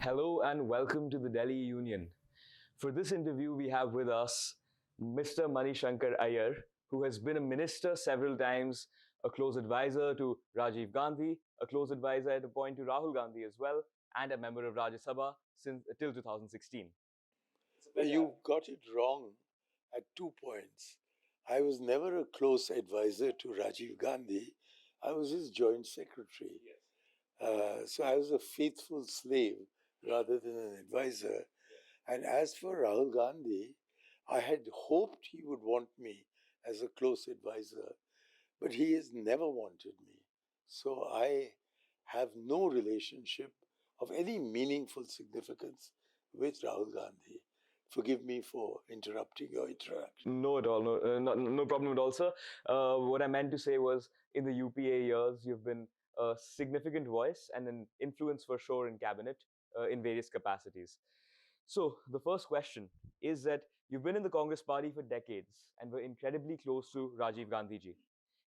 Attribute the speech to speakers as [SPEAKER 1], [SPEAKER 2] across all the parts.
[SPEAKER 1] Hello and welcome to the Delhi Union. For this interview, we have with us Mr. Shankar Aiyar, who has been a minister several times, a close advisor to Rajiv Gandhi, a close advisor at a point to Rahul Gandhi as well, and a member of Rajya Sabha since till 2016.
[SPEAKER 2] You got it wrong at 2 points. I was never a close advisor to Rajiv Gandhi. I was his joint secretary. So I was a faithful slave rather than an advisor. And as for Rahul Gandhi, I had hoped he would want me as a close advisor, but he has never wanted me. So I have no relationship of any meaningful significance with Rahul Gandhi. Forgive me for interrupting your interaction.
[SPEAKER 1] No, at all. No problem at all, sir. What I meant to say was, in the UPA years, you've been a significant voice and an influence for sure in cabinet in various capacities. So, the first question is that you've been in the Congress party for decades and were incredibly close to Rajiv Gandhi ji.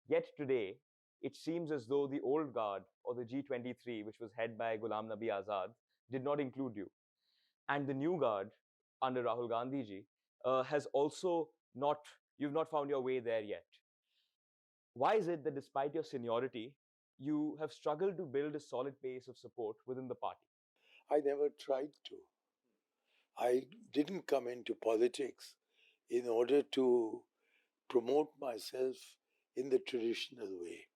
[SPEAKER 1] Yet today, it seems as though the old guard or the G23, which was headed by Ghulam Nabi Azad, did not include you. And the new guard under Rahul Gandhi ji has also not, you've not found your way there yet. Why is it that despite your seniority, you have struggled to build a solid base of support within the party?
[SPEAKER 2] I never tried to. I didn't come into politics in order to promote myself in the traditional way.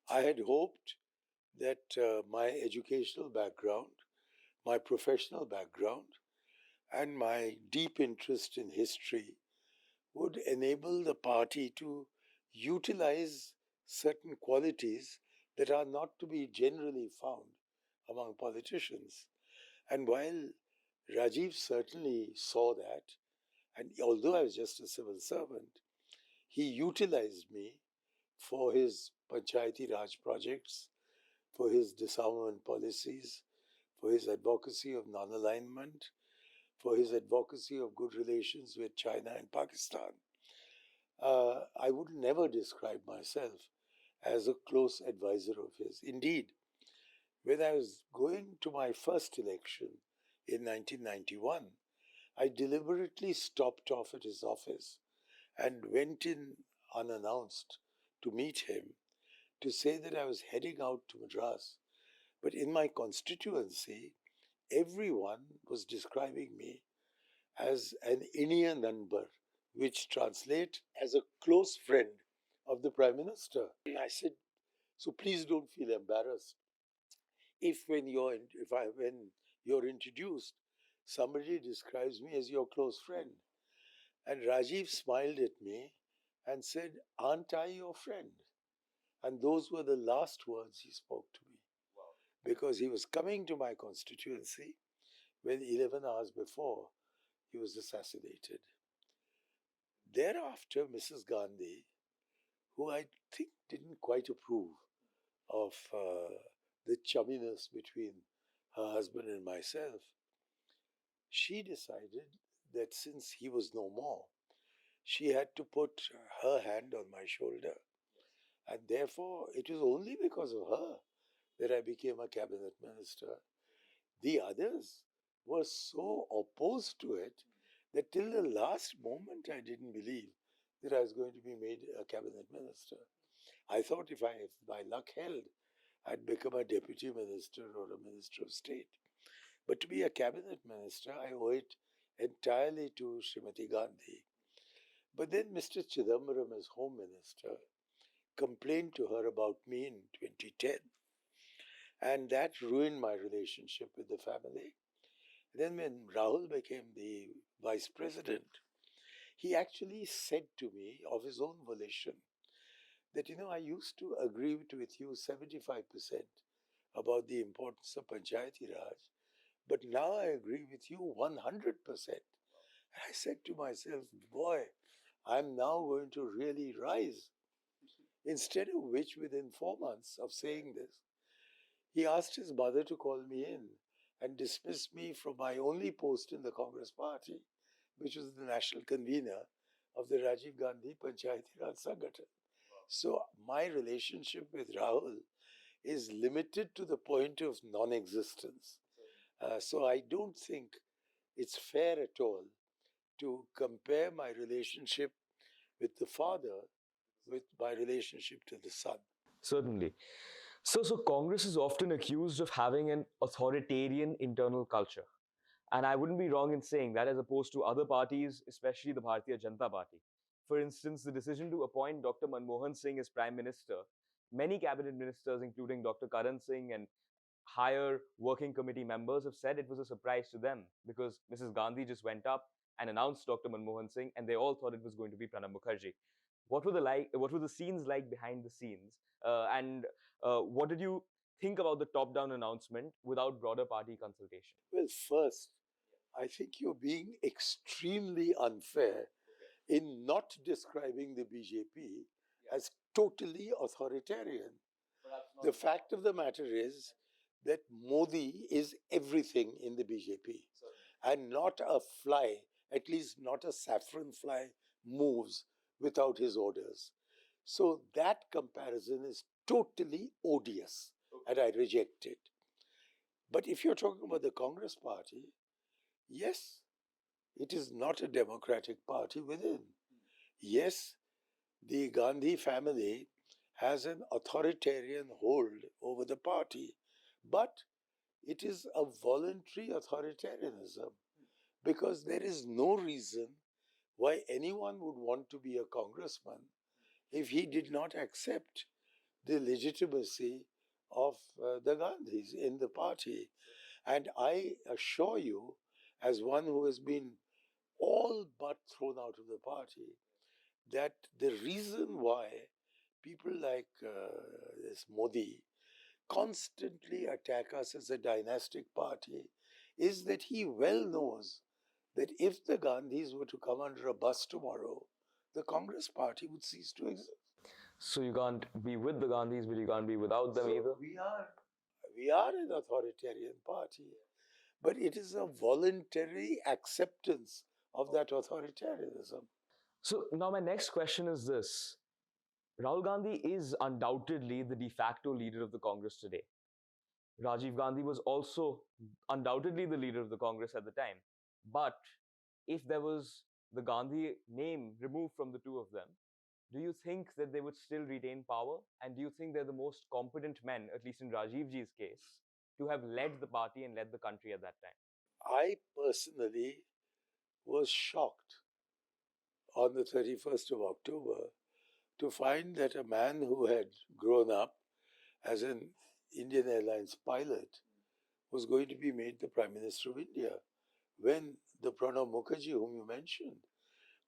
[SPEAKER 2] I had hoped that my educational background, my professional background, and my deep interest in history would enable the party to utilize certain qualities that are not to be generally found among politicians. And while Rajiv certainly saw that, and although I was just a civil servant, he utilized me for his Panchayati Raj projects, for his disarmament policies, for his advocacy of non alignment, for his advocacy of good relations with China and Pakistan. I would never describe myself as a close advisor of his. Indeed, when I was going to my first election in 1991, I deliberately stopped off at his office and went in unannounced to meet him to say that I was heading out to Madras. But in my constituency, everyone was describing me as an Iniya Nanbar, which translates as a close friend of the Prime Minister. And I said, so please don't feel embarrassed if when you're introduced, somebody describes me as your close friend. And Rajiv smiled at me and said, aren't I your friend? And those were the last words he spoke to me. Wow. Because he was coming to my constituency when 11 hours before he was assassinated. Thereafter, Mrs. Gandhi, who I think didn't quite approve of the chumminess between her husband and myself, she decided that since he was no more, she had to put her hand on my shoulder. And therefore, it was only because of her that I became a cabinet minister. The others were so opposed to it that till the last moment I didn't believe that I was going to be made a cabinet minister. I thought if my luck held, I'd become a deputy minister or a minister of state. But to be a cabinet minister, I owe it entirely to Srimati Gandhi. But then Mr. Chidambaram, as Home Minister, complained to her about me in 2010. And that ruined my relationship with the family. Then, when Rahul became the vice president, he actually said to me, of his own volition, that, I used to agree with you 75% about the importance of Panchayati Raj, but now I agree with you 100%. And I said to myself, boy, I'm now going to really rise. Instead of which, within 4 months of saying this, he asked his mother to call me in and dismiss me from my only post in the Congress party, which was the national convener of the Rajiv Gandhi Panchayati Raj Sangathan. So my relationship with Rahul is limited to the point of non-existence. So I don't think it's fair at all to compare my relationship with the father with my relationship to the son.
[SPEAKER 1] Certainly. So Congress is often accused of having an authoritarian internal culture. And I wouldn't be wrong in saying that, as opposed to other parties, especially the Bharatiya Janata Party. For instance, the decision to appoint Dr. Manmohan Singh as Prime Minister, many cabinet ministers, including Dr. Karan Singh and higher working committee members, have said it was a surprise to them because Mrs. Gandhi just went up and announced Dr. Manmohan Singh, and they all thought it was going to be Pranab Mukherjee. What were the scenes like behind the scenes? And what did you think about the top-down announcement without broader party consultation?
[SPEAKER 2] Well, first, I think you're being extremely unfair in not describing the BJP as totally authoritarian. The fact of the matter is that Modi is everything in the BJP, and not a fly, at least not a saffron fly, moves without his orders. So that comparison is totally odious, and I reject it. But if you're talking about the Congress party, yes, it is not a democratic party within. Yes, the Gandhi family has an authoritarian hold over the party, but it is a voluntary authoritarianism because there is no reason why anyone would want to be a congressman if he did not accept the legitimacy of the Gandhis in the party. And I assure you, as one who has been all but thrown out of the party, that the reason why people like this Modi constantly attack us as a dynastic party is that he well knows that if the Gandhis were to come under a bus tomorrow, the Congress party would cease to exist.
[SPEAKER 1] So you can't be with the Gandhis, but you can't be without them either.
[SPEAKER 2] We are an authoritarian party, but it is a voluntary acceptance of that authoritarianism.
[SPEAKER 1] So now my next question is this. Rahul Gandhi is undoubtedly the de facto leader of the Congress today. Rajiv Gandhi was also undoubtedly the leader of the Congress at the time. But if there was the Gandhi name removed from the two of them, do you think that they would still retain power? And do you think they're the most competent men, at least in Rajiv ji's case, to have led the party and led the country at that time?
[SPEAKER 2] I personally was shocked on the 31st of October to find that a man who had grown up as an Indian Airlines pilot was going to be made the Prime Minister of India when the Pranab Mukherjee, whom you mentioned,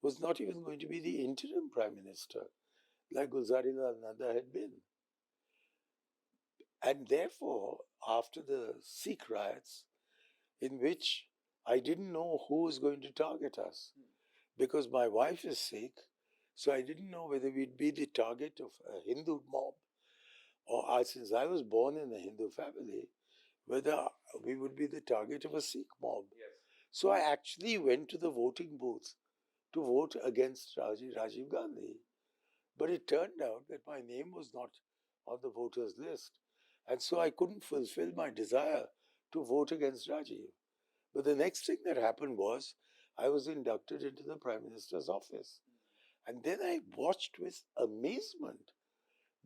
[SPEAKER 2] was not even going to be the interim Prime Minister like Gulzarilal Nanda had been. And therefore, after the Sikh riots, in which I didn't know who was going to target us, because my wife is Sikh, so I didn't know whether we'd be the target of a Hindu mob or, since I was born in a Hindu family, whether we would be the target of a Sikh mob. Yes. So I actually went to the voting booth to vote against Rajiv Gandhi. But it turned out that my name was not on the voters' list. And so I couldn't fulfill my desire to vote against Rajiv. But the next thing that happened was I was inducted into the Prime Minister's office. And then I watched with amazement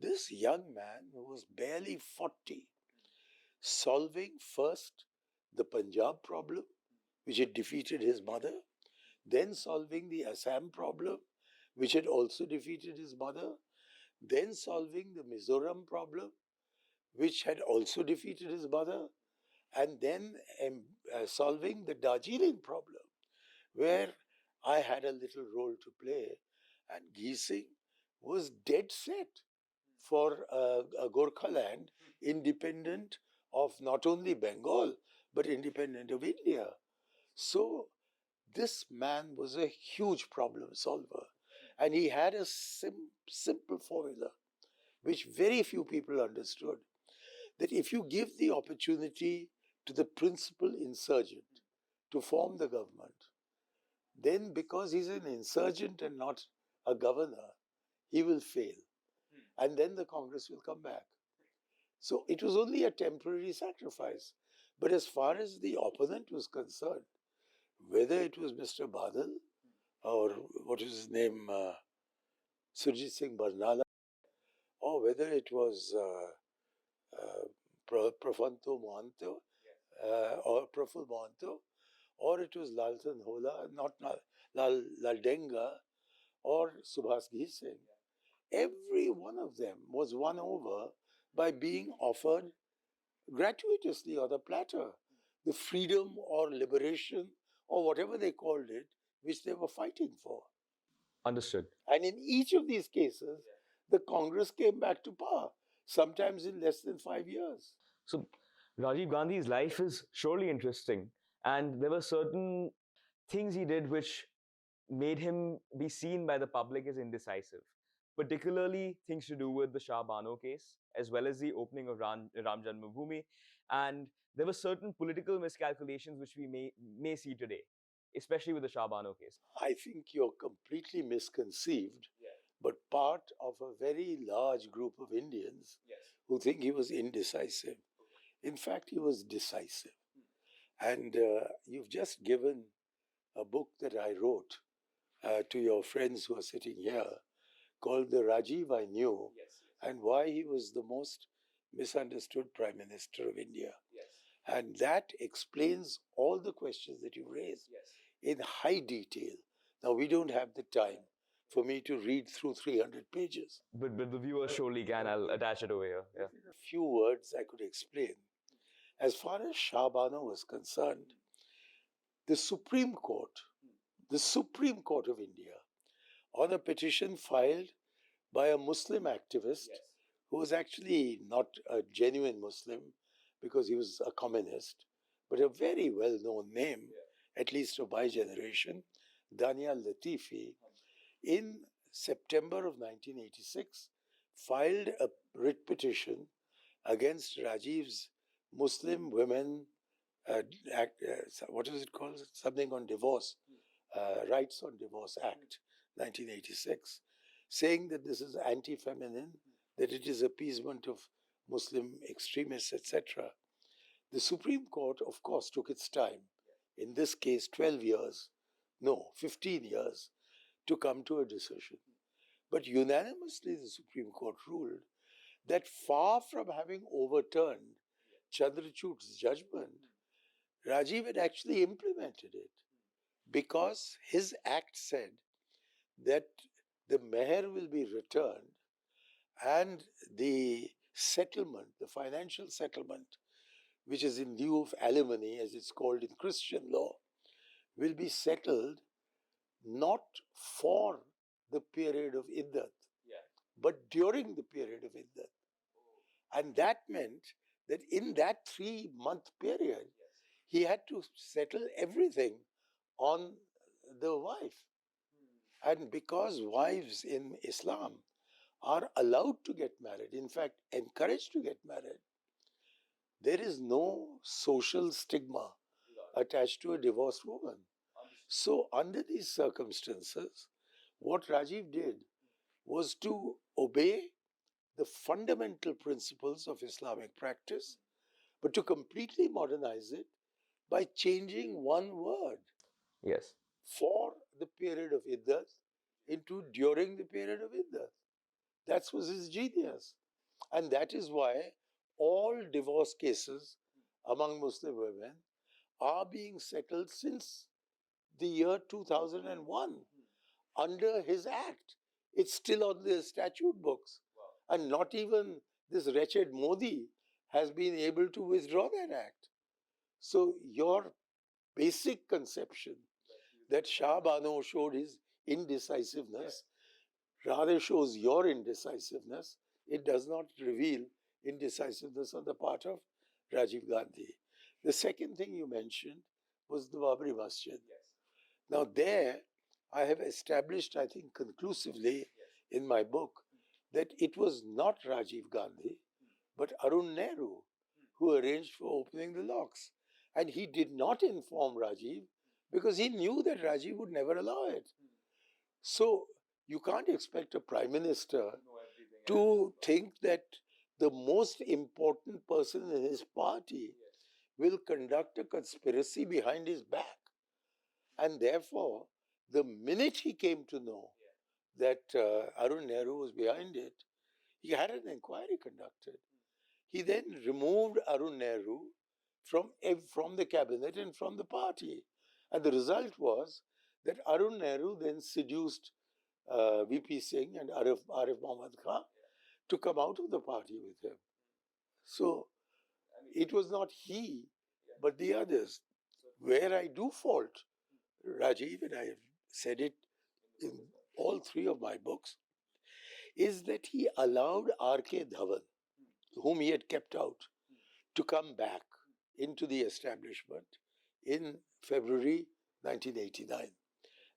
[SPEAKER 2] this young man who was barely 40 solving first the Punjab problem, which had defeated his mother, then solving the Assam problem, which had also defeated his mother, then solving the Mizoram problem, which had also defeated his mother, and then solving the Darjeeling problem, where I had a little role to play. And Ghi Singh was dead set for a Gorkha land independent of not only Bengal, but independent of India. So this man was a huge problem solver. And he had a simple formula, which very few people understood, that if you give the opportunity to the principal insurgent to form the government, then because he's an insurgent and not a governor, he will fail. And then the Congress will come back. So it was only a temporary sacrifice. But as far as the opponent was concerned, whether it was Mr. Badal or what is his name, Surjit Singh Barnala, or whether it was Profanto Mohanto or Praful Mohanto, or it was Lalsan Hola, not Laldenga, or Subhas Singh. Every one of them was won over by being offered gratuitously on a platter the freedom or liberation or whatever they called it, which they were fighting for.
[SPEAKER 1] Understood.
[SPEAKER 2] And in each of these cases, the Congress came back to power, sometimes in less than 5 years.
[SPEAKER 1] So Rajiv Gandhi's life is surely interesting, and there were certain things he did which made him be seen by the public as indecisive, particularly things to do with the Shah Bano case, as well as the opening of Ram Janmabhoomi. And there were certain political miscalculations which we may see today, especially with the Shah Bano case.
[SPEAKER 2] I think you're completely misconceived, but part of a very large group of Indians who think he was indecisive. In fact, he was decisive. And you've just given a book that I wrote to your friends who are sitting here called The Rajiv I Knew and Why He Was the Most Misunderstood Prime Minister of India. And that explains all the questions that you raised in high detail. Now, we don't have the time for me to read through 300 pages.
[SPEAKER 1] But the viewers surely can. I'll attach it over here. Yeah.
[SPEAKER 2] In a few words, I could explain. As far as Shah Bano was concerned, the Supreme Court of India, on a petition filed by a Muslim activist who was actually not a genuine Muslim because he was a communist, but a very well known name, at least of my generation, Daniel Latifi, in September of 1986, filed a writ petition against Rajiv's Muslim Women what is it called? Something on divorce, Rights on Divorce Act, 1986, saying that this is anti-feminine, that it is appeasement of Muslim extremists, etc. The Supreme Court, of course, took its time, in this case 12 years, no, 15 years, to come to a decision. But unanimously the Supreme Court ruled that far from having overturned Chandrachud's judgment, Rajiv had actually implemented it because his act said that the meher will be returned and the settlement, the financial settlement, which is in lieu of alimony, as it's called in Christian law, will be settled not for the period of iddat, but during the period of iddat. And that meant that in that 3-month period, he had to settle everything on the wife. And because wives in Islam are allowed to get married, in fact, encouraged to get married, there is no social stigma attached to a divorced woman. So, under these circumstances, what Rajiv did was to obey the fundamental principles of Islamic practice, but to completely modernize it by changing one word.
[SPEAKER 1] Yes.
[SPEAKER 2] For the period of iddat into during the period of iddat. That was his genius. And that is why all divorce cases among Muslim women are being settled since the year 2001 under his act. It's still on the statute books. And not even this wretched Modi has been able to withdraw that act. So your basic conception that Shah Bano showed his indecisiveness rather shows your indecisiveness. It does not reveal indecisiveness on the part of Rajiv Gandhi. The second thing you mentioned was the Babri Masjid. Now, there I have established, I think, conclusively in my book that it was not Rajiv Gandhi, but Arun Nehru who arranged for opening the locks. And he did not inform Rajiv because he knew that Rajiv would never allow it. So you can't expect a prime minister to think that the most important person in his party will conduct a conspiracy behind his back. And therefore, the minute he came to know that Arun Nehru was behind it, he had an inquiry conducted. He then removed Arun Nehru from the cabinet and from the party. And the result was that Arun Nehru then seduced VP Singh and Arif Mohammad Khan to come out of the party with him. So it was not he, but the others. Where I do fault Rajiv, and I have said it in all three of my books, is that he allowed R.K. Dhawan, whom he had kept out, to come back into the establishment in February 1989.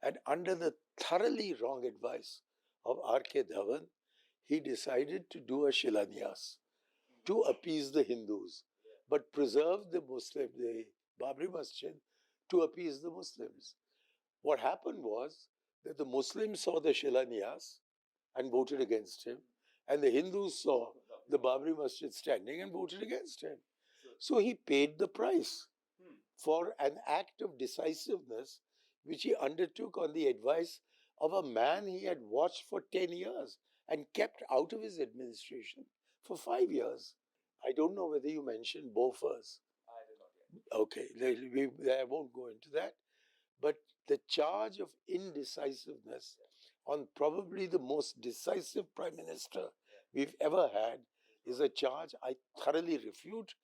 [SPEAKER 2] And under the thoroughly wrong advice of R.K. Dhawan, he decided to do a shilanyas to appease the Hindus, but preserve the Babri Masjid, to appease the Muslims. What happened was that the Muslims saw the shilanyas and voted against him, and the Hindus saw the Babri Masjid standing and voted against him. So he paid the price for an act of decisiveness which he undertook on the advice of a man he had watched for 10 years and kept out of his administration for 5 years. I don't know whether you mentioned Bofors. I did not yet. Okay, I won't go into that. But the charge of indecisiveness on probably the most decisive prime minister we've ever had is a charge I thoroughly refute.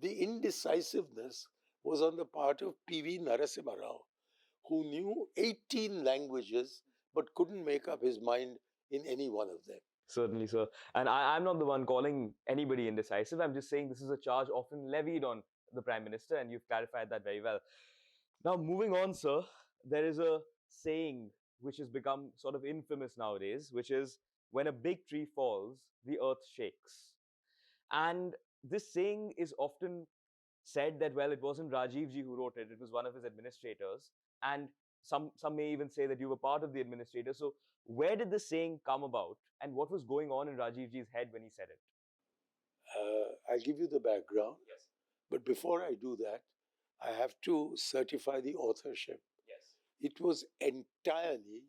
[SPEAKER 2] The indecisiveness was on the part of P.V. Narasimha Rao, who knew 18 languages but couldn't make up his mind in any one of them.
[SPEAKER 1] Certainly, sir. And I'm not the one calling anybody indecisive. I'm just saying this is a charge often levied on the Prime Minister, and you've clarified that very well. Now, moving on, sir, there is a saying which has become sort of infamous nowadays, which is when a big tree falls, the earth shakes. And this saying is often said that, well, it wasn't Rajiv ji who wrote it, it was one of his administrators. And some may even say that you were part of the administrator. So, where did this saying come about, and what was going on in Rajiv ji's head when he said it?
[SPEAKER 2] I'll give you the background.
[SPEAKER 1] Yes.
[SPEAKER 2] But before I do that, I have to certify the authorship.
[SPEAKER 1] Yes.
[SPEAKER 2] It was entirely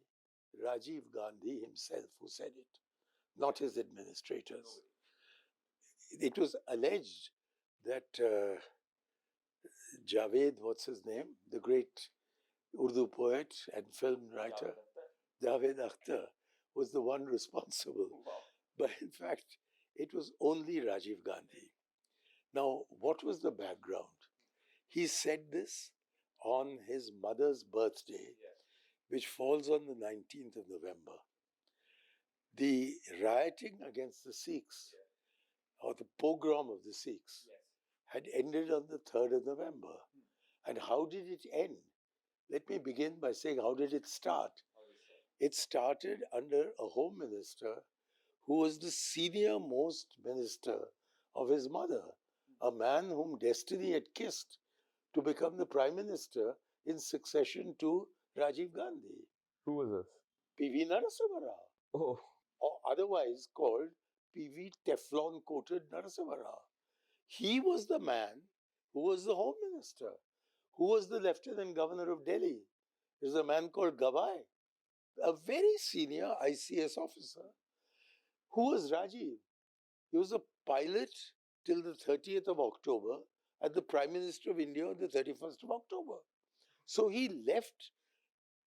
[SPEAKER 2] Rajiv Gandhi himself who said it, not his administrators. It was alleged that Javed, what's his name, the great Urdu poet and film writer, Javed Akhtar, was the one responsible.
[SPEAKER 1] Wow.
[SPEAKER 2] But in fact, it was only Rajiv Gandhi. Now, what was the background? He said this on his mother's birthday, which falls on the 19th of November. The rioting against the Sikhs, or the pogrom of the Sikhs, had ended on the 3rd of November. And how did it end? Let me begin by saying, how did it start? It started under a home minister who was the senior most minister of his mother, a man whom destiny had kissed to become the prime minister in succession to Rajiv Gandhi.
[SPEAKER 1] Who was this?
[SPEAKER 2] P.V. Narasimha Rao.
[SPEAKER 1] Oh.
[SPEAKER 2] Or otherwise called P.V. Teflon coated Narasimha Rao. He was the man who was the home minister, who was the lieutenant governor of Delhi. There's a man called Gawai, a very senior ICS officer. Who was Rajiv? He was a pilot till the 30th of October and the Prime Minister of India on the 31st of October. So he left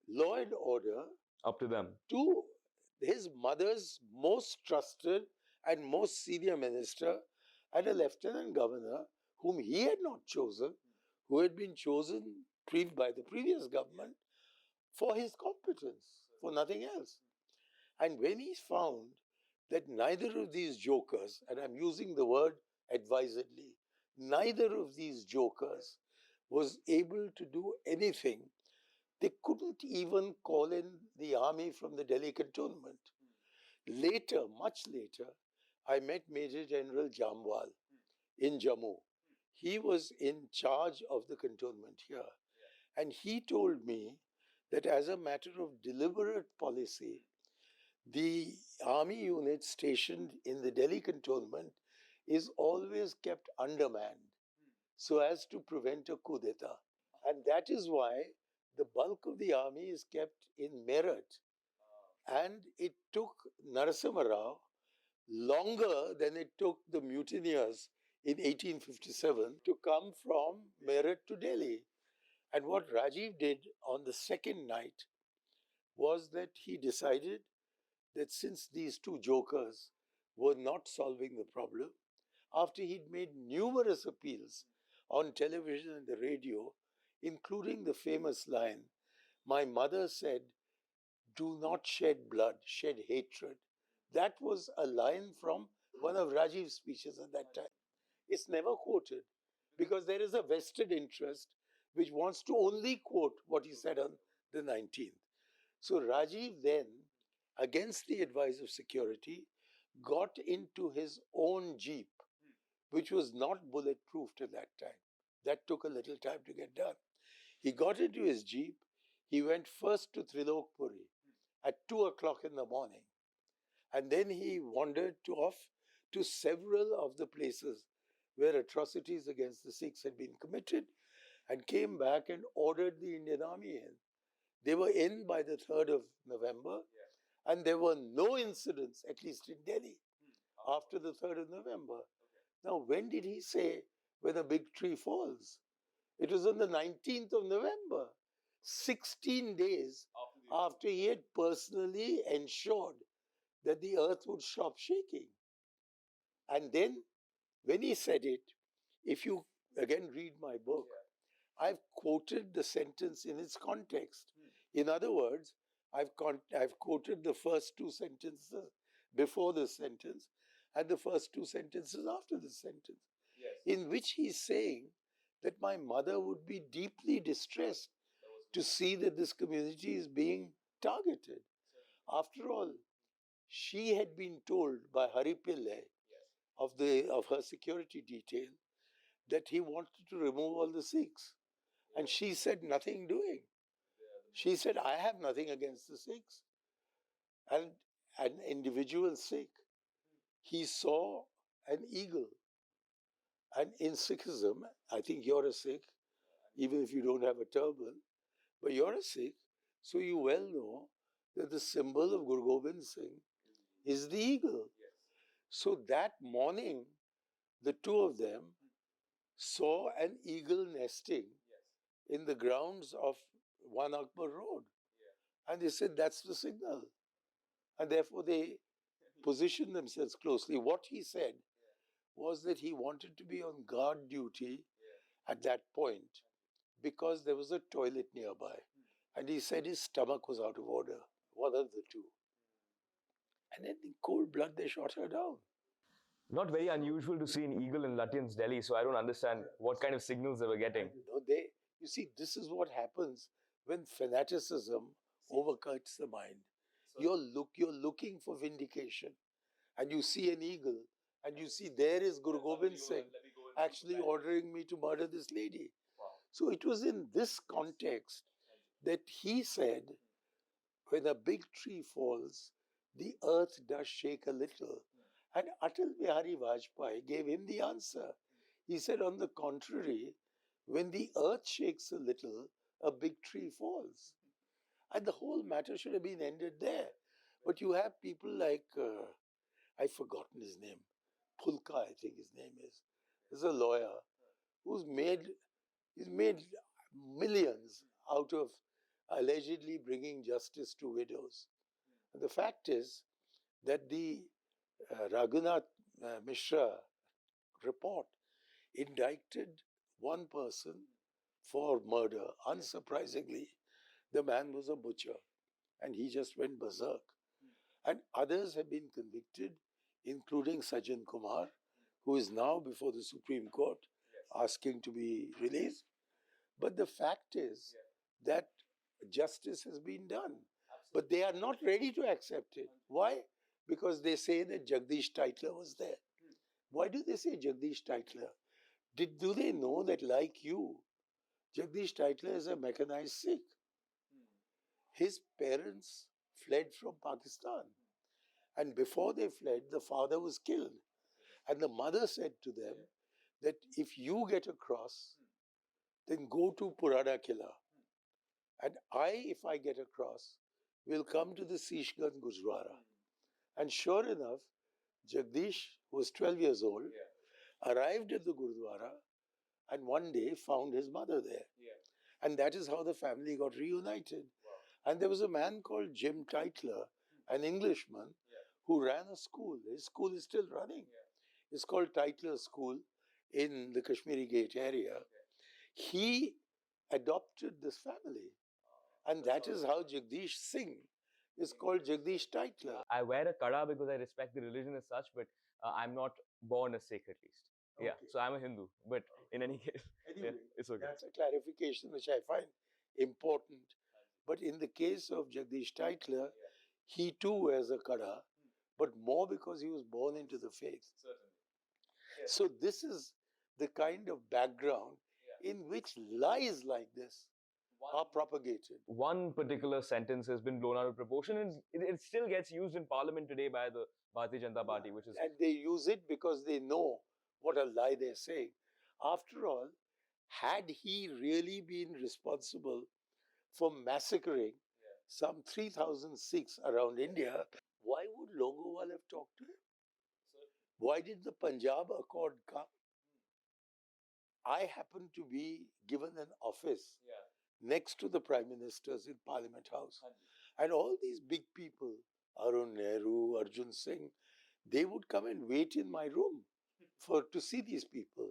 [SPEAKER 2] law and order
[SPEAKER 1] up to them,
[SPEAKER 2] to his mother's most trusted and most senior minister and a lieutenant governor whom he had not chosen, who had been chosen by the previous government for his competence, for nothing else. And when he found that neither of these jokers, and I'm using the word advisedly, neither of these jokers was able to do anything, they couldn't even call in the army from the Delhi cantonment. Later, much later, I met Major General Jamwal in Jammu. He was in charge of the cantonment here. And he told me that as a matter of deliberate policy, the army unit stationed in the Delhi cantonment is always kept undermanned so as to prevent a coup d'etat. And that is why the bulk of the army is kept in Meerut. And it took Narasimha Rao longer than it took the mutineers in 1857 to come from Meerut to Delhi. And what Rajiv did on the second night was that he decided that since these two jokers were not solving the problem, after he'd made numerous appeals on television and the radio, including the famous line, "My mother said, do not shed blood, shed hatred." That was a line from one of Rajiv's speeches at that time. It's never quoted because there is a vested interest which wants to only quote what he said on the 19th. So Rajiv then, against the advice of security, got into his own jeep, which was not bulletproofed at that time. That took a little time to get done. He got into his jeep. He went first to Trilokpuri at 2 o'clock in the morning. And then he wandered off to several of the places where atrocities against the Sikhs had been committed and came back and ordered the Indian army in. They were in by the 3rd of November, and there were no incidents, at least in Delhi, after the 3rd of November. Now, when did he say, when a big tree falls? It was on the 19th of November, 16 days after he had personally ensured that the earth would stop shaking. And then, when he said it, if you again read my book, I've quoted the sentence in its context. In other words, I've quoted the first two sentences before this sentence and the first two sentences after this sentence, in which he's saying that my mother would be deeply distressed to see that this community is being targeted. After all, she had been told by Hari Pillai of her security detail that he wanted to remove all the Sikhs. And she said, nothing doing. She said, I have nothing against the Sikhs. And an individual Sikh, he saw an eagle. And in Sikhism, I think you're a Sikh, even if you don't have a turban, but you're a Sikh, so you well know that the symbol of Guru Gobind Singh is the eagle. So that morning, the two of them saw an eagle nesting in the grounds of One Akbar Road. And they said, that's the signal. And therefore they positioned themselves closely. What he said was that he wanted to be on guard duty at that point because there was a toilet nearby. And he said his stomach was out of order, one of the two. And then in cold blood, they shot her down.
[SPEAKER 1] Not very unusual to see an eagle in Lutyens, Delhi, so I don't understand what kind of signals they were getting.
[SPEAKER 2] You see, this is what happens when fanaticism overcuts the mind. You're looking for vindication, and you see an eagle, and you see there is Guru Gobind Singh actually ordering me to murder this lady. So it was in this context that he said, when a big tree falls, the earth does shake a little. And Atal Bihari Vajpayee gave him the answer. He said, on the contrary, when the earth shakes a little, a big tree falls. And the whole matter should have been ended there. But you have people like, I've forgotten his name, Pulka, I think his name is. He's a lawyer who's he's made millions out of allegedly bringing justice to widows. And the fact is that the Raghunath Mishra report indicted one person for murder. Unsurprisingly, the man was a butcher and he just went berserk. And others have been convicted, including Sajjan Kumar, who is now before the Supreme Court asking to be released. But the fact is that justice has been done. But they are not ready to accept it. Why? Because they say that Jagdish Titler was there. Why do they say Jagdish Titler? Do they know that, like you, Jagdish Titler is a mechanized Sikh? His parents fled from Pakistan. And before they fled, the father was killed. And the mother said to them that if you get across, then go to Purana Killa. And if I get across, will come to the Sishgan Gurdwara. And sure enough, Jagdish, who was 12 years old, arrived at the Gurdwara and one day found his mother there. And that is how the family got reunited. And there was a man called Jim Tytler, an Englishman, who ran a school. His school is still running. It's called Tytler School in the Kashmiri Gate area. He adopted this family. And that is how Jagdish Singh is called Jagdish Tytler.
[SPEAKER 1] I wear a kada because I respect the religion as such, but I'm not born a Sikh at least. Yeah, so I'm a Hindu, but in any case,
[SPEAKER 2] Anyway,
[SPEAKER 1] it's okay.
[SPEAKER 2] that's a clarification which I find important. But in the case of Jagdish Tytler, he too wears a kada, but more because he was born into the faith. So this is the kind of background in which lies like this are propagated.
[SPEAKER 1] One particular sentence has been blown out of proportion, and it still gets used in parliament today by the Bharatiya Janata Party, which is.
[SPEAKER 2] And they use it because they know what a lie they're saying. After all, had he really been responsible for massacring some 3,000 Sikhs around India, why would Longowal have talked to him? Why did the Punjab Accord come? I happened to be given an office next to the Prime Minister's in Parliament House. And all these big people, Arun Nehru, Arjun Singh, they would come and wait in my room to see these people.